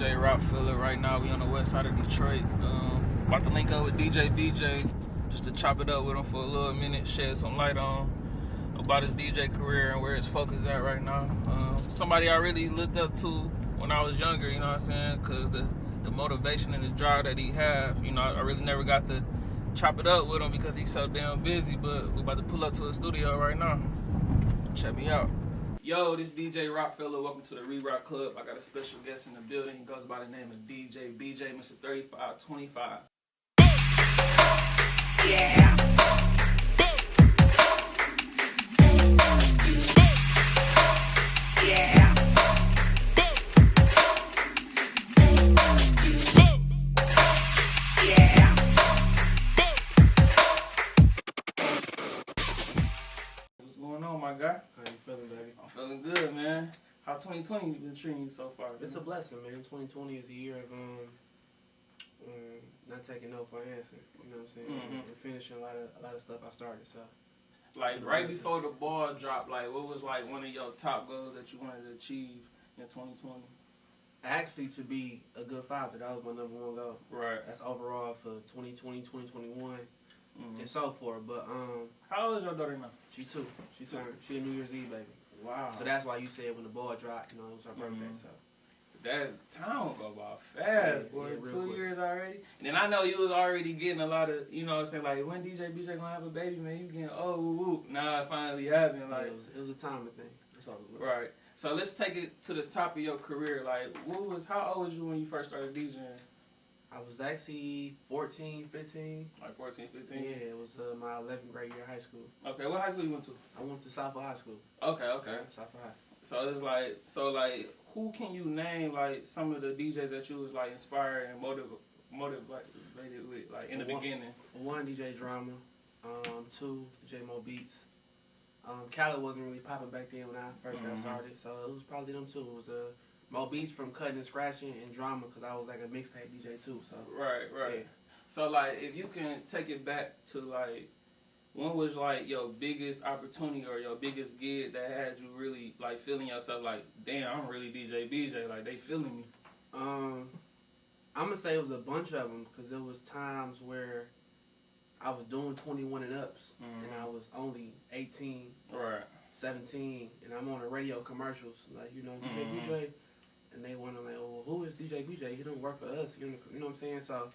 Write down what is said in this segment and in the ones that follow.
DJ Rock Filler right now. We on the west side of Detroit. About to link up with DJ BJ just to chop it up with him for a little minute, shed some light on about his DJ career and where his focus at right now. Somebody I really looked up to when I was younger, you know what I'm saying? Because the motivation and the drive that he have, you know, I really never got to chop it up with him because he's so damn busy, but we're about to pull up to a studio right now. Check me out. Yo, this DJ Rock Filler. Welcome to the Re-Roc Club. I got a special guest in the building. He goes by the name of DJ BJ, Mr. 3525. Yeah. Yeah. Yeah. What's going on, my guy? How you feeling, baby? I'm feeling good, man. How 2020 been treating you so far? It's a blessing, man. 2020 is a year of not taking no for an answer. You know what I'm saying? Mm-hmm. And finishing a lot of stuff I started. So, like right before the ball dropped, like what was like one of your top goals that you wanted to achieve in 2020? actually, to be a good father, that was my number one goal. Right. That's overall for 2020, 2021, Mm-hmm. and so forth. But How old is your daughter now? she too. She a New Year's Eve baby. Wow. So that's why you said when the ball dropped, you know, it was her birthday. Mhm. So. That time go by fast, Yeah, boy. yeah, real 2 quick. years already. And then I know you was already getting a lot of, you know what I'm saying, like, when DJ BJ gonna have a baby, man? You getting, oh, woo, woo. Now it finally happened. Like, Yeah, it was a timing thing. That's all it was. right. So let's take it to the top of your career. Like, how old was you when you first started DJing? I was actually 14, 15. Like 14, 15? Yeah, it was my 11th grade year of high school. Okay, what high school you went to? I went to Southfield High School. Okay. Southfield High. So it's like, who can you name, like, some of the DJs that you was, like, inspired and motivated with, like, in the beginning? One, DJ Drama. Two, DJ Mo Beats. Khaled wasn't really popping back then when I first got started, so it was probably them two. It was Mo Beats from Cutting and Scratching, and Drama, because I was like a mixtape DJ too. So Right. Yeah. So, like, if you can take it back to, like, when was, like, your biggest opportunity or your biggest gig that had you really, like, feeling yourself like, damn, I'm really DJ BJ, like, they feeling me? I'm gonna say it was a bunch of them, because there was times where I was doing 21 and ups, and I was only 18, Right. 17, and I'm on the radio commercials, like, you know, DJ BJ, and they wonder like, oh, well, who is DJ BJ? He don't work for us, you know what I'm saying? So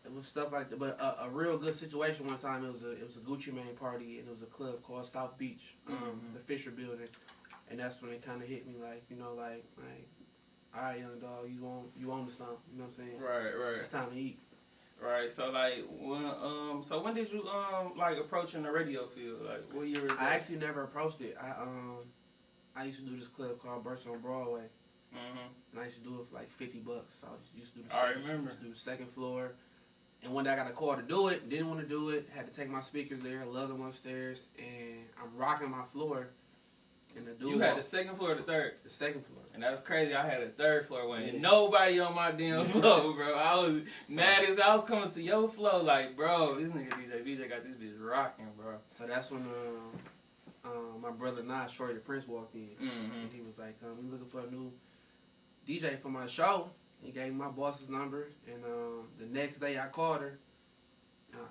it was stuff like that. But a real good situation one time, it was a Gucci Mane party, and it was a club called South Beach, the Fisher Building, and that's when it kind of hit me, like, you know, like, all right, young dog, you on to something, you know what I'm saying? Right. It's time to eat. Right. So, like, when did you like approaching the radio field? Like, what year was that? I actually never approached it. I used to do this club called Burst on Broadway. And I used to do it for like $50. So I used to do the second floor. And one day I got a call to do it, didn't want to do it, had to take my speakers there, lug them upstairs, and I'm rocking my floor. And the dude You had the second floor or the third? The second floor. And that's crazy. I had a third floor when nobody on my damn floor, bro. I was mad as I was coming to your floor, like, bro, this nigga DJ BJ got this bitch rocking, bro. So that's when my brother Nas, Shorty the Prince, walked in. And he was like, we looking for a new DJ for my show. He gave me my boss's number, and the next day I called her.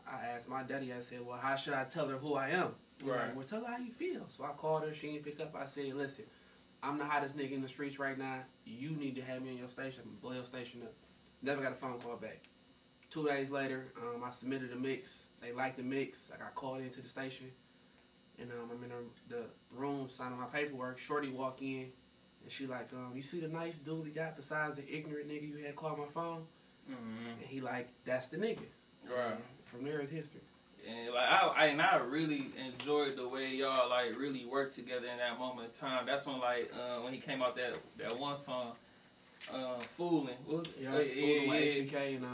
I asked my daddy, I said, well, how should I tell her who I am? Right. Like, well, tell her how you feel. So I called her, she didn't pick up. I said, listen, I'm the hottest nigga in the streets right now. You need to have me in your station, blow your station up. Never got a phone call back. 2 days later, I submitted a mix. They liked the mix. I got called into the station. And I'm in the room signing my paperwork. Shorty walk in, and she like, you see the nice dude you got besides the ignorant nigga you had called my phone? And he like, that's the nigga. Right. And from there is history. And like I really enjoyed the way y'all like really worked together in that moment in time. That's when like when he came out that one song, Foolin'. What was it? Foolin' with HBK and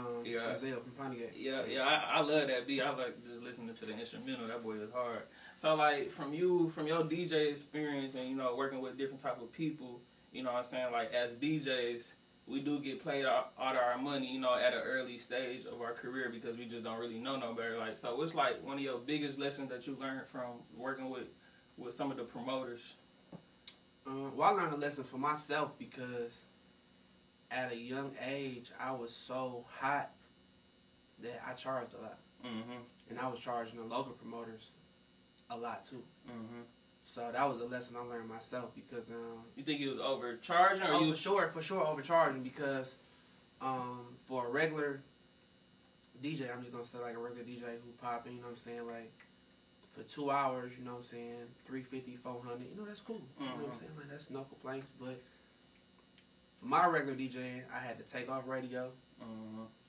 Isaiah from Pontiac. Yeah, I love that beat. I like just listening to the instrumental. That boy is hard. So like from your DJ experience and, you know, working with different type of people, you know what I'm saying, like as DJs, we do get played out of our money, you know, at an early stage of our career because we just don't really know no better. Like, so what's like one of your biggest lessons that you learned from working with some of the promoters? Well, I learned a lesson for myself because at a young age, I was so hot that I charged a lot. Mm-hmm. And I was charging the local promoters a lot too. Mm-hmm. So that was a lesson I learned myself because you think you was overcharging, or you? For sure overcharging because for a regular DJ, I'm just gonna say like a regular DJ who popping, you know what I'm saying, like for 2 hours, you know what I'm saying, 350, 400, you know, that's cool. You know what I'm saying, like that's no complaints. But for my regular DJing, I had to take off radio.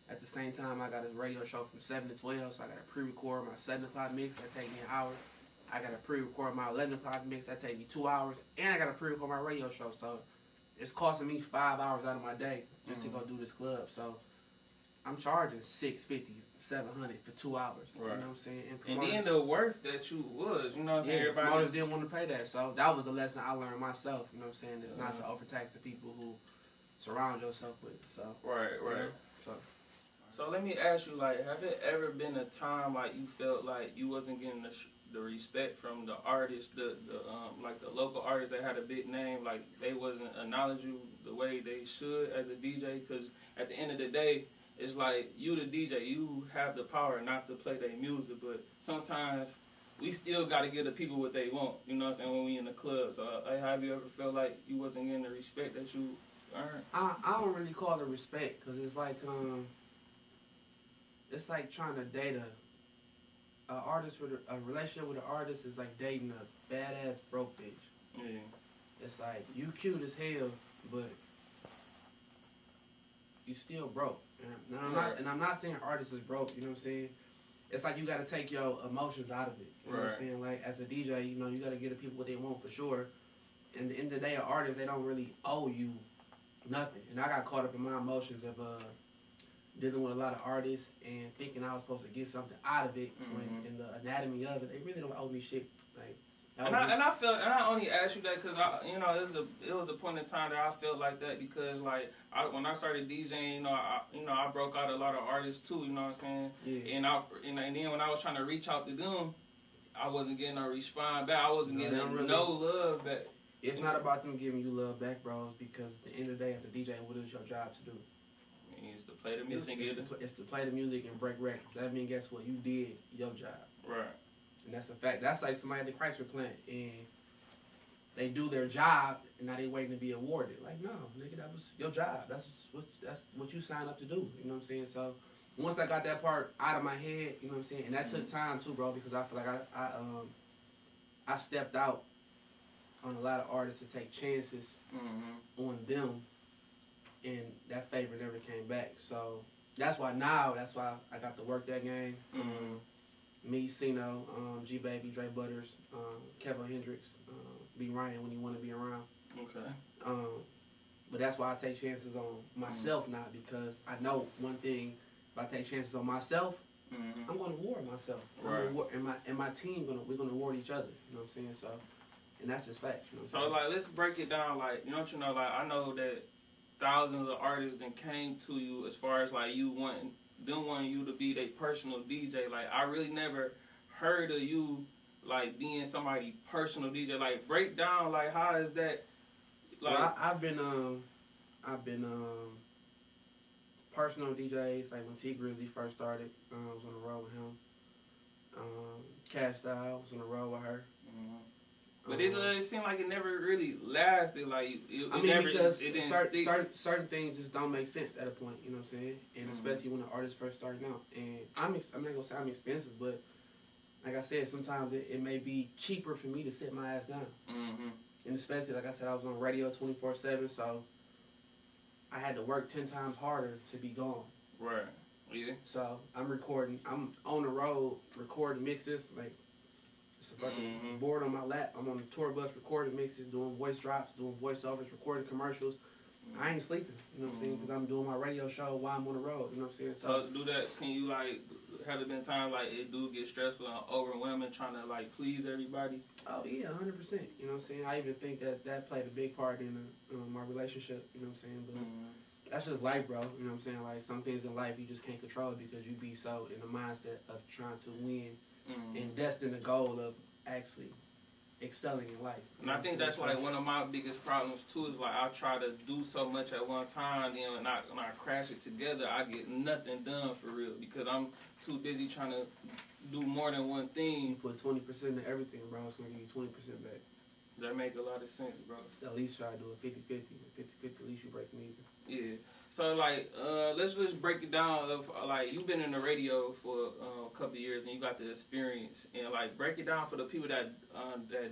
At the same time, I got a radio show from 7 to 12, so I got to pre-record my 7 o'clock mix. That take me an hour. I got to pre-record my 11 o'clock mix. That take me 2 hours. And I got to pre-record my radio show. So it's costing me 5 hours out of my day just to go do this club. So I'm charging $650, $700 for 2 hours. Right. You know what I'm saying? And then the worth that you was, you know what I'm saying? Yeah, everybody promoters didn't want to pay that. So that was a lesson I learned myself. You know what I'm saying? It's not to overtax the people who surround yourself with. So right. You know, so let me ask you, like, have there ever been a time like you felt like you wasn't getting the respect from the artists, like the local artists that had a big name, like they wasn't acknowledge you the way they should as a DJ? Because at the end of the day, it's like you the DJ, you have the power not to play their music, but sometimes we still got to give the people what they want, you know what I'm saying, when we in the club. So have you ever felt like you wasn't getting the respect that you earned? I don't really call it respect because it's like trying to date a artist with a relationship with an artist is like dating a badass broke bitch. Yeah. It's like you cute as hell, but you still broke. And I'm not saying artists is broke. You know what I'm saying? It's like you got to take your emotions out of it. You know what I'm saying? Like as a DJ, you know, you got to give the people what they want for sure. And at the end of the day, an artist, they don't really owe you nothing. And I got caught up in my emotions of dealing with a lot of artists and thinking I was supposed to get something out of it when in the anatomy of it, they really don't owe me shit. Like, I only asked you that because it was a point in time that I felt like that because like when I started DJing, I broke out a lot of artists too. You know what I'm saying? Yeah. And then when I was trying to reach out to them, I wasn't getting no response back. I wasn't getting no love back. It's not about them giving you love back, bros. Because at the end of the day, as a DJ, what is your job to do? It's to play the music. It's to play the music and break records. That means, guess what? You did your job. Right. And that's a fact. That's like somebody at the Chrysler plant and they do their job and now they waiting to be awarded. Like, no, nigga, that was your job. That's what you signed up to do. You know what I'm saying? So once I got that part out of my head, you know what I'm saying? And that took time too, bro, because I feel like I stepped out on a lot of artists to take chances on them. And that favor never came back. So that's why I got to work that game. Me, Cino, G Baby, Dre Butters, Kevin Hendricks, B Ryan when you want to be around. Okay. But that's why I take chances on myself now because I know one thing: if I take chances on myself, I'm going to award myself. Right. And my team we're going to award each other. You know what I'm saying? So, and that's just facts. You know so like, let's break it down. Like, like I know that thousands of artists then came to you as far as like you wanting you to be their personal DJ. Like I really never heard of you like being somebody's personal DJ. Like break down like how is that? Like well, I've been personal DJs like when T Grizzly first started. I was on the road with him. Cash Style was on the road with her. But it seemed like it never really lasted. Like because certain things just don't make sense at a point. You know what I'm saying? And especially when the artist first starting out. And I'm not gonna say I'm expensive, but like I said, sometimes it may be cheaper for me to sit my ass down. And especially like I said, I was on radio 24/7, so I had to work 10 times harder to be gone. Right. Yeah. So I'm on the road recording mixes like. It's a fucking board on my lap. I'm on the tour bus recording mixes, doing voice drops, doing voiceovers, recording commercials. I ain't sleeping, you know what I'm saying? Because I'm doing my radio show while I'm on the road, you know what I'm saying? So do that, can you like, have it been times like it do get stressful and overwhelming trying to like please everybody? Oh yeah, 100%. You know what I'm saying? I even think that played a big part in my relationship, you know what I'm saying? But that's just life, bro. You know what I'm saying? Like some things in life you just can't control because you be so in the mindset of trying to win. And destined the goal of actually excelling in life. And I think that's like one of my biggest problems too. Is like I try to do so much at one time, then when I crash it together, I get nothing done for real because I'm too busy trying to do more than one thing. You put 20% of everything, bro. It's gonna give you 20% back. That make a lot of sense, bro. At least try to do it 50-50. 50-50, at least you break even. Yeah. So like, let's just break it down. Of like, you've been in the radio for a couple of years and you got the experience, and like, break it down for the people that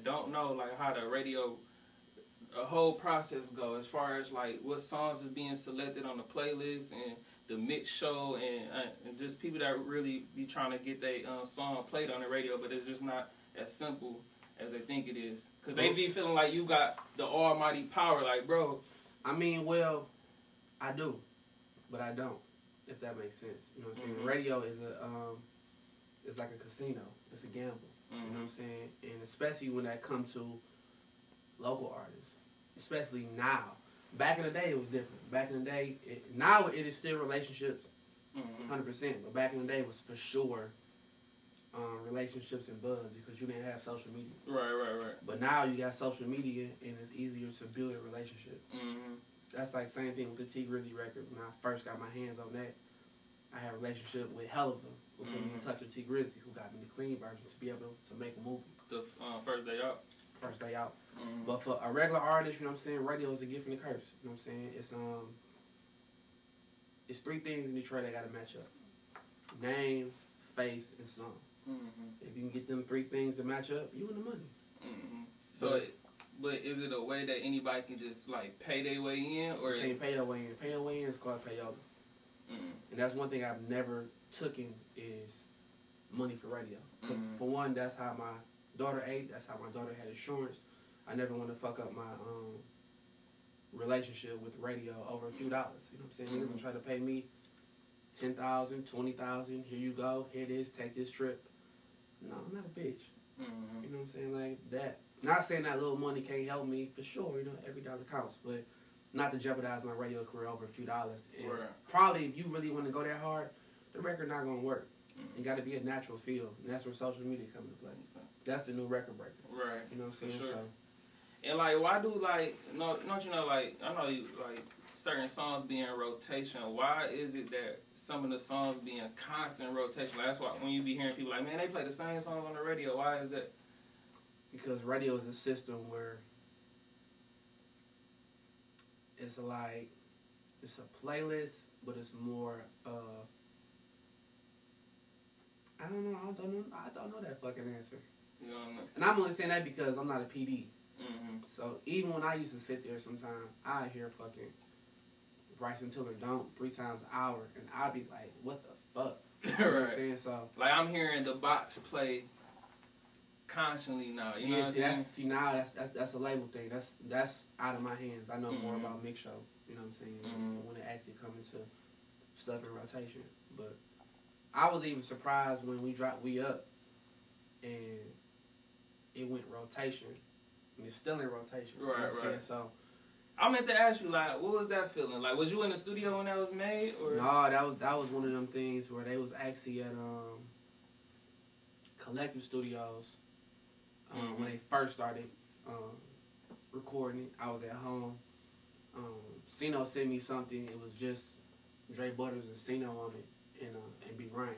don't know like how the radio, the whole process go as far as like what songs is being selected on the playlist and the mix show and just people that really be trying to get their song played on the radio, but it's just not as simple as they think it is. Because they be feeling like you got the almighty power, like, bro. I mean, well, I do, but I don't, if that makes sense. You know what I'm saying? Radio is it's like a casino. It's a gamble. You know what I'm saying? And especially when that comes to local artists, especially now. Back in the day, it was different. Back in the day, now it is still relationships, 100%. But back in the day, it was for sure relationships and buzz because you didn't have social media. Right. But now you got social media and it's easier to build a relationship. That's like the same thing with the T Grizzy record. When I first got my hands on that, I had a relationship with hell of them who put me in touch with T Grizzy, who got me the clean version to be able to make a movie. The first day out. First day out. But for a regular artist, you know what I'm saying, radio is a gift and a curse. You know what I'm saying? It's three things in Detroit that gotta match up. Name, face, and song. If you can get them three things to match up, you win the money. So, but is it a way that anybody can just like pay their way in, or you can't pay your way in? Pay your way in is called payola. And that's one thing I've never taken is money for radio. Because for one, that's how my daughter ate. That's how my daughter had insurance. I never want to fuck up my relationship with radio over a few dollars. You know what I'm saying? Niggas gonna try to pay me $10,000, $20,000. Here you go. Here it is. Take this trip. No, I'm not a bitch. You know what I'm saying? Like that. Not saying that little money can't help me for sure. You know, every dollar counts, but not to jeopardize my radio career over a few dollars. And probably if you really want to go that hard, the record not gonna work. You got to be a natural feel, and that's where social media come into play. That's the new record breaker. Right. You know what I'm saying? Sure. And like, why do like don't you know, like, I know you like certain songs be in rotation. Why is it that some of the songs be in constant rotation? Like, that's why when you be hearing people like, man, they play the same songs on the radio. Why is that? Because radio is a system where it's like it's a playlist, but it's more. I don't know that fucking answer. You don't know. And I'm only saying that because I'm not a PD. So even when I used to sit there sometimes, I hear fucking Bryson Tiller Don't 3 times an hour, and I'd be like, what the fuck? You know what I'm saying? So like, I'm hearing the box play constantly now. You know what I'm saying? Now that's a label thing. That's out of my hands. I know more about mix show. You know what I'm saying? When it actually comes into stuff in rotation. But I was even surprised when we dropped We Up and it went rotation. And it's still in rotation. Right. So I meant to ask you, like, what was that feeling? Like, was you in the studio when that was made? Or? No, that was one of them things where they was actually at Collective Studios when they first started recording it. I was at home. Sino sent me something. It was just Dre Butters and Sino on it and B Rain.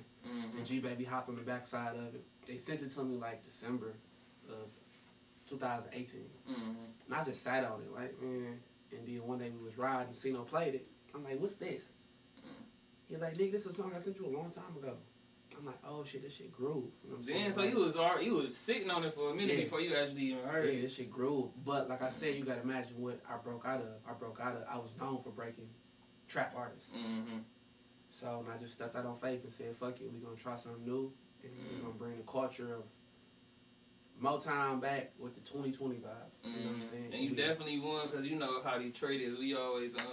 And G Baby hopped on the backside of it. They sent it to me like December of 2018. And I just sat on it like, man. And then one day we was riding, Sino played it. I'm like, what's this? He's like, nigga, this is a song I sent you a long time ago. I'm like, oh shit, this shit groove. You know what I'm saying? So you was sitting on it for a minute before you actually even heard it. Yeah, this shit groove. But like I said, you gotta imagine what I broke out of. I was known for breaking trap artists. So I just stepped out on faith and said, fuck it, we're gonna try something new. And we're gonna bring the culture of Motown back with the 2020 vibes. You know what I'm saying? And you definitely won, because you know how Detroit is. We always, when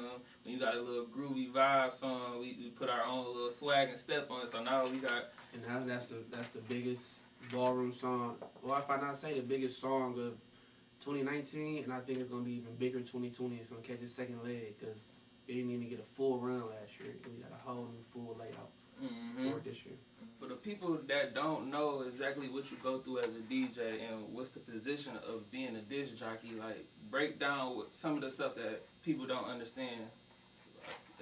you got a little groovy vibe song, we put our own little swag and step on it. So now we got... And now that's the biggest ballroom song, or if I not say the biggest song of 2019, and I think it's going to be even bigger in 2020. It's going to catch its second leg, because it didn't even get a full run last year. We got a whole new full layout. for this year. For the people that don't know exactly what you go through as a DJ and what's the position of being a disc jockey, like break down what some of the stuff that people don't understand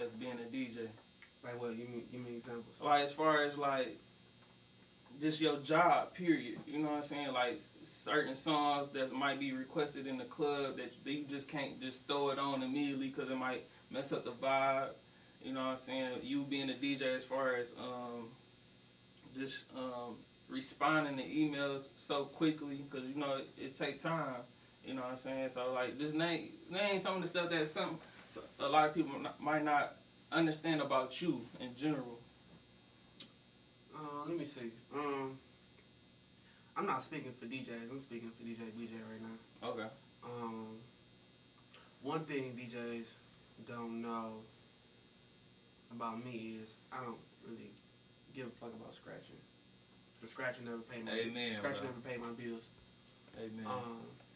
as being a DJ. Like what? Give me examples. Like as far as like just your job, period. You know what I'm saying? Like certain songs that might be requested in the club that you just can't just throw it on immediately because it might mess up the vibe. You know what I'm saying? You being a DJ as far as just responding to emails so quickly because you know it take time. You know what I'm saying? So like just name some of the stuff that a lot of people might not understand about you in general. Let me see. I'm not speaking for DJs. I'm speaking for DJ right now. Okay. One thing DJs don't know about me is I don't really give a fuck about scratching. The scratching never paid my never paid my bills. Amen.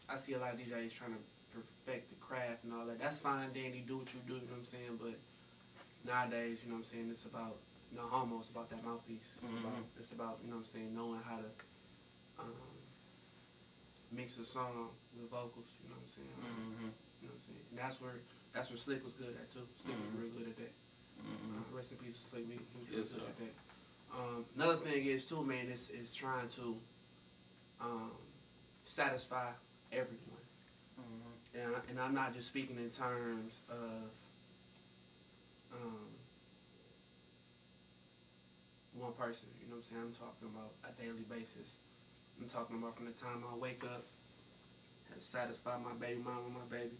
I see a lot of DJs trying to perfect the craft and all that. That's fine and dandy, do what you do, you know what I'm saying? But nowadays, you know what I'm saying, it's about no homo, it's about that mouthpiece. It's about, you know what I'm saying, knowing how to mix a song with vocals, you know what I'm saying? You know what I'm saying? And that's where Slick was good at too. Slick was real good at that. Rest in peace to Slick. He was real good at that. Another thing is too, man, is trying to satisfy everyone. And I'm not just speaking in terms of one person, you know what I'm saying? I'm talking about a daily basis. I'm talking about from the time I wake up, to satisfy my baby mama, my baby.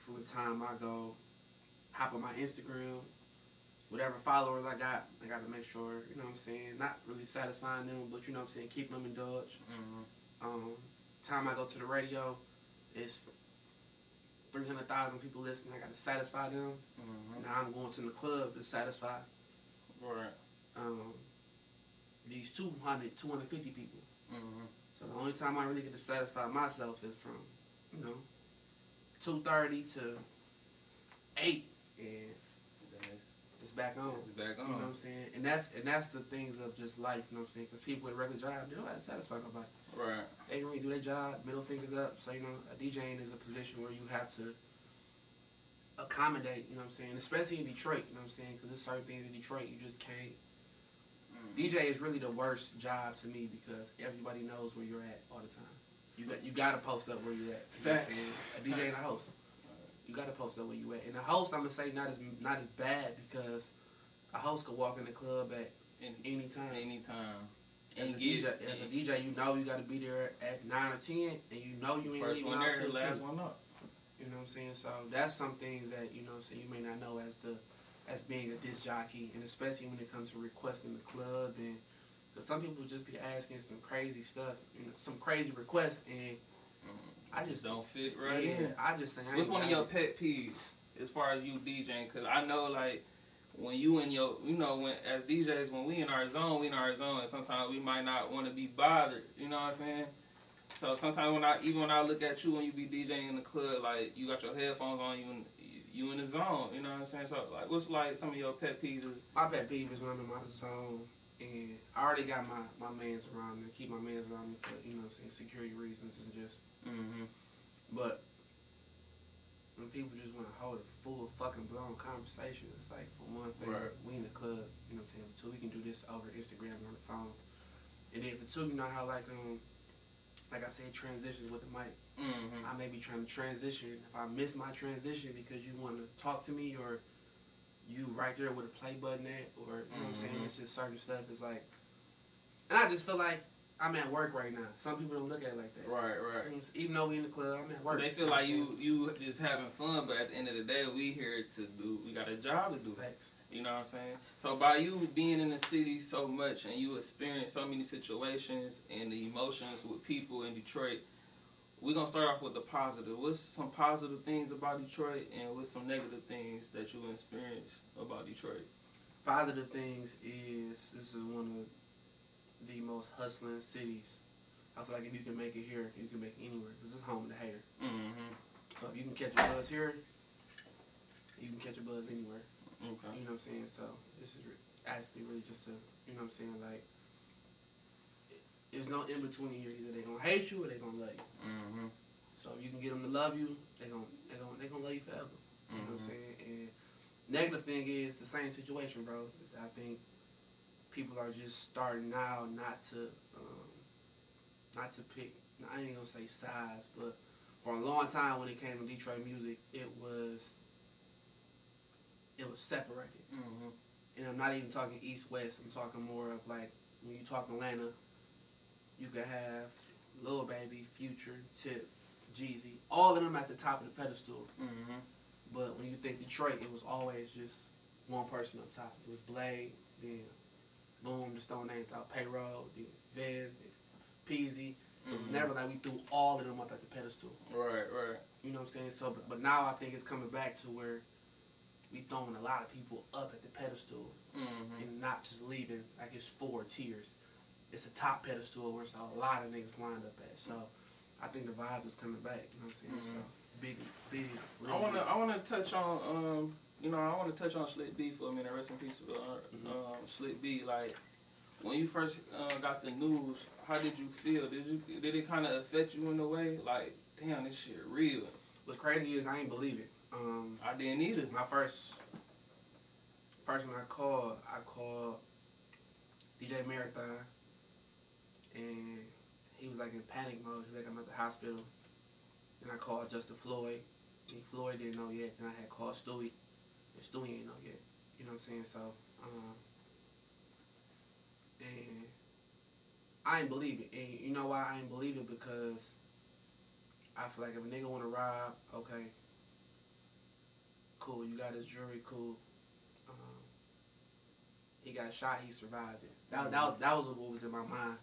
From the time I go, hop on my Instagram, whatever followers I got to make sure, you know what I'm saying, not really satisfying them, but you know what I'm saying, keeping them indulged. Time I go to the radio, it's 300,000 people listening, I got to satisfy them. Now I'm going to the club to satisfy these 250 people. So the only time I really get to satisfy myself is from, 2:30 to 8, and it's back on. It's back on. You know what I'm saying? And that's the things of just life, you know what I'm saying? Because people with a regular job, they don't have to satisfy nobody. Right. They can really do their job, middle fingers up. So, a DJing is a position where you have to accommodate, you know what I'm saying? Especially in Detroit, you know what I'm saying? Because there's certain things in Detroit you just can't. DJ is really the worst job to me because everybody knows where you're at all the time. You got to post up where you're at. You know what I'm saying? A DJ and a host. You got to post up where you at. And a host, I'm going to say, not as bad because a host could walk in the club at any time. As a DJ, you know you got to be there at 9 or 10, and you know you ain't first leaving one out there, till last 2. one up. You know what I'm saying? So that's some things that, you know what I'm saying, you may not know as being a disc jockey, and especially when it comes to requesting the club, and because some people just be asking some crazy stuff, some crazy requests, and I just don't fit right in. I just say, what's one of your pet peeves as far as you DJing? Because I know, like, when you in your, when as DJs, when we in our zone, and sometimes we might not want to be bothered. You know what I'm saying? So sometimes when I look at you when you be DJing in the club, like you got your headphones on, you in the zone. You know what I'm saying? So like, what's like some of your pet peeves? My pet peeve is when I'm in my zone and I already got my mans around me. Keep my mans around me for what I'm saying, security reasons and just. But when people just want to hold a full fucking blown conversation, it's like, for one thing, we in the club. You know what I'm saying? For two, we can do this over Instagram or on the phone. And then for two, you know how like I said, transitions with the mic. I may be trying to transition. If I miss my transition because you want to talk to me, or you right there with a play button at, or you know what I'm saying, it's just certain stuff. It's like, and I just feel like I'm at work right now. Some people don't look at it like that. Right. Even though we in the club, I'm at work. They feel like you just having fun, but at the end of the day, we here we got a job to do. Facts. You know what I'm saying? So by you being in the city so much and you experience so many situations and the emotions with people in Detroit, we're going to start off with the positive. What's some positive things about Detroit, and what's some negative things that you experienced about Detroit? Positive things is this is one of the most hustling cities. I feel like if you can make it here, you can make it anywhere, because it's home of the hater. So if you can catch a buzz here, you can catch a buzz anywhere. Okay. You know what I'm saying? So this is actually really just a, you know what I'm saying, like, there's no in between here. Either they gonna hate you or they gonna love you. Mm-hmm. So if you can get them to love you, they gonna love you forever. You know what I'm saying? And negative thing is the same situation, bro. I think people are just starting now not to pick. I ain't gonna say sides, but for a long time when it came to Detroit music, it was separated. Mm-hmm. And I'm not even talking East West. I'm talking more of like when you talk Atlanta, you could have Lil Baby, Future, Tip, Jeezy, all of them at the top of the pedestal. Mm-hmm. But when you think Detroit, it was always just one person up top. It was Blade, then boom, just throwing names out. Payroll, then Vez, then Peasy. It was never like we threw all of them up at the pedestal. Right. You know what I'm saying? So, but now I think it's coming back to where we throwing a lot of people up at the pedestal and not just leaving like it's 4 tiers. It's a top pedestal where it's a lot of niggas lined up at. So I think the vibe is coming back. You know what I'm saying? So big. I wanna touch on I want to touch on Slick B for a minute. Rest in peace, Slick B. Like, when you first got the news, how did you feel? Did it kind of affect you in a way? Like, damn, this shit real. What's crazy is I ain't believe it. I didn't either. My first person I called DJ Marathon, and he was like in panic mode. He's like, I'm at the hospital. And I called Justin Floyd. And Floyd didn't know yet. Then I had called Stewie. And Stewie ain't know yet. You know what I'm saying? So, and I ain't believe it. And you know why I ain't believe it? Because I feel like if a nigga want to rob, okay, cool. You got his jewelry, cool. He got shot. He survived it. That was what was in my mind.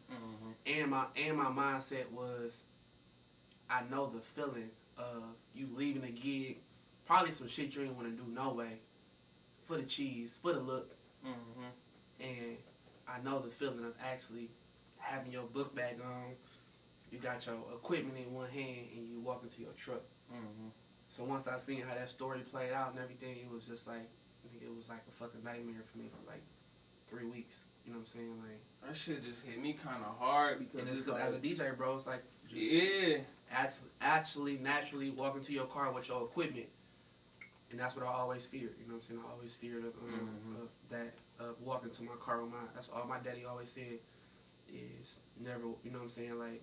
And my mindset was, I know the feeling of you leaving a gig, probably some shit you ain't want to do no way, for the cheese, for the look. And I know the feeling of actually having your book bag on, you got your equipment in one hand, and you walk into your truck. So once I seen how that story played out and everything, it was just like, it was like a fucking nightmare for me for like 3 weeks. You know what I'm saying? Like, that shit just hit me kind of hard because and it's like, as a DJ, bro, it's like just actually naturally walk into your car with your equipment, and that's what I always feared. You know what I'm saying? I always feared of walking to my car with my. That's all my daddy always said is never. You know what I'm saying? Like,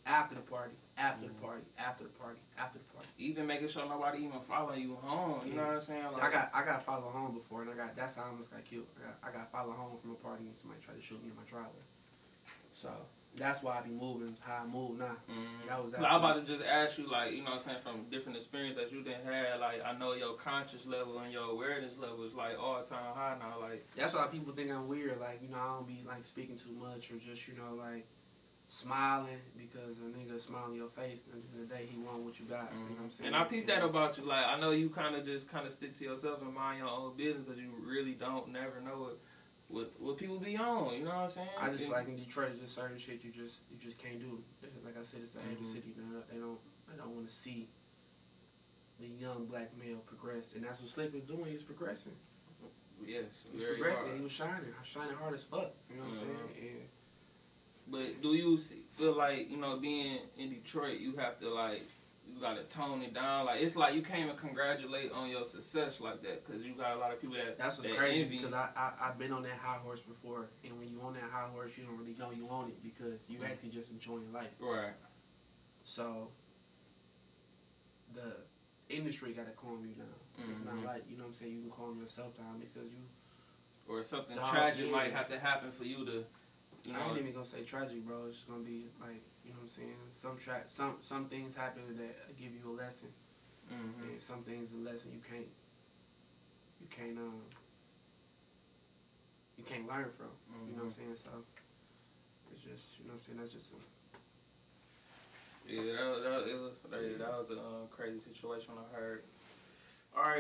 after the party, after the party, after the party, after the party. Even making sure nobody even following you home. You know what I'm saying? So like, I got followed home before, and that's how I almost got killed. I got followed home from a party, and somebody tried to shoot me in my driveway. So that's why I be moving how I move now. That was I was about to just ask you, like, you know what I'm saying, from different experience that you didn't have, like, I know your conscious level and your awareness level is, like, all-time high now, like. That's why people think I'm weird, like, you know, I don't be, like, speaking too much or just, you know, like, smiling because a nigga smile in your face, and at the end of the day, he want what you got, you know what I'm saying? And I peeped that about you, like, I know you kind of stick to yourself and mind your own business because you really never know what people be on, you know what I'm saying? I just like in Detroit, it's just certain shit you just can't do. Like I said, it's the age of city. They don't want to see the young black male progress, and that's what Slick was doing. He was progressing. Yes, he was progressing. Hard. He was shining hard as fuck. You know what I'm saying? And, but do you feel like, you know, being in Detroit, you have to, like, you gotta tone it down? Like, it's like you can't even congratulate on your success like that because you got a lot of people that's what's crazy because I've been on that high horse before, and when you on that high horse, you don't really know you on it because you actually just enjoying life. Right. So the industry gotta calm you down. It's not like, you know what I'm saying, you can calm yourself down because you or something tragic might have to happen for you to. You know, I ain't even gonna say tragic, bro. It's just gonna be like, you know what I'm saying. Some things happen that give you a lesson, and some things a lesson you can't learn from. You know what I'm saying. So it's just, you know what I'm saying. That's just. That was a crazy situation I heard. All right.